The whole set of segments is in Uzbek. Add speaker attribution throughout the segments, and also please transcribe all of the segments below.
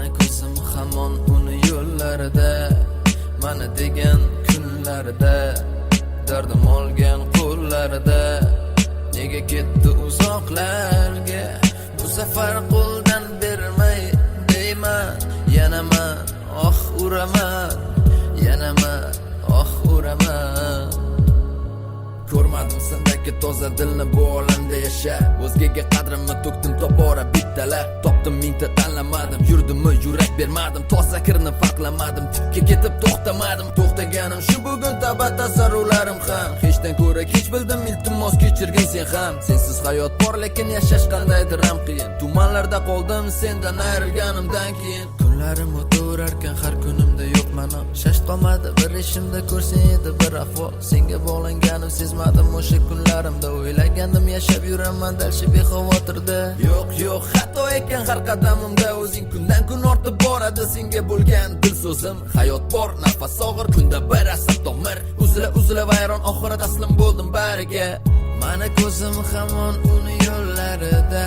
Speaker 1: Mana ko'zim hamon uni yo'llarida, mana degan kunlarida, dardim olgan qo'llarida. Nega ketdi uzoqlarga, bu safar qo'ldan bermay deyman. Yanaman, uraman, yanaman, uraman. Ko'rmadim sendagi toza dilni bu olamda yasha. O'zgaga qadrimni to'kdim tobora bittalar. Topdim mingta tanlamadim, yurdimmi yurak bermadim. Toza kirni farqlamadim, tipga ketib to'xtamadim. To'xtaganim shu bugun taba tasarrularim ham. Hechdan ko'ra kech bildim, iltimos kechirgin sen ham. Sensiz hayot bor, lekin yashash qandaydir ham qiyin. Tumanlarda qoldim sendan ayrilganimdan keyin. Kunlarim o'taverarkan har kunimda yo'qman. Shash qolmadi bir ishimda, ko'rsang edi bir ahvol. Senga bog'langanim sezmadim o'sha kunlarimda. O'ylagandim yashab yuraman dalshi bexavotirda. Yo'q, xato ekan har qadamimda. O'zing kundan kun ortib boradi senga bo'lgan dil so'zim. Hayot bor, nafas og'ir, kunda bir asab tomir. Uzila vayron, oxiri taslim bo'ldim bariga. Mana ko'zim hamon uni yo'llarida,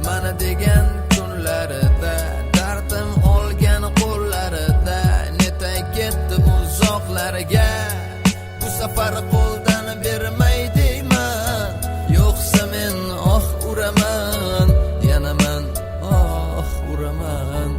Speaker 1: mana degan kunlarida, dardim olgan qo'llarida. Netay ketdi uzoqlarga, bu safar qo'ldan bermay deyman. Yo'qsa men uraman, yanaman, uraman.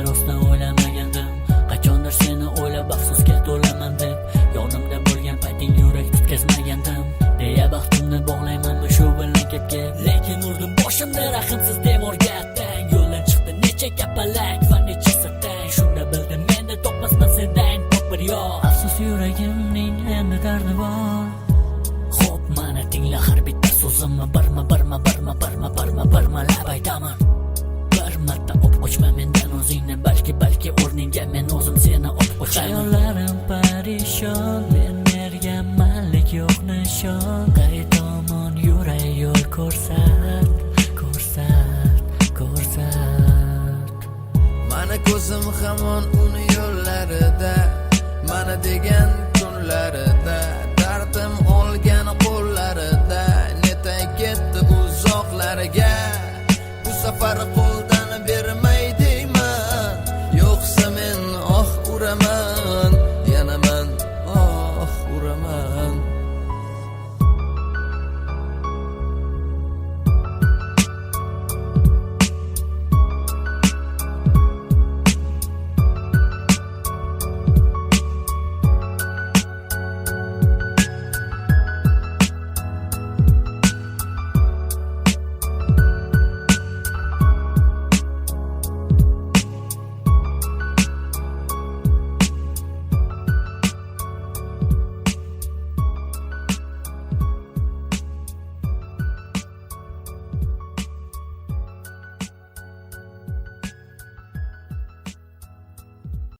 Speaker 2: Rostdan o'ylamagandim, qachondir seni o'ylab afsusga to'laman deb. Yonimda bo'lgan payting yurak tutkazmagandim, deya baxtimni bog'layman shu bilan-ketga. Lekin urdim boshimni rahimsiz devorga attang. Yo'ldan chiqdi necha kapalak va necha satang. Shunda bildim menda topmasman sendan pok bir yor. Afsus yuragimning endi dardi bor. Xo'p, mana tingla har bitta so'zimni, birma lab aytaman. Marta o'pqochma mendan o'zingni, balki o'rningga men o'zim seni o'pqochaman. Xayollarim parishon, men merganman, lek yo'q nishon. Qay tomon yuray yo'l ko'rsat.
Speaker 1: Mana ko'zim hamon uni yo'llarida, mana degan kunlarida, dardim olgan qo'llarida. Netay ketdi uzoqlarga, bu safar qo'l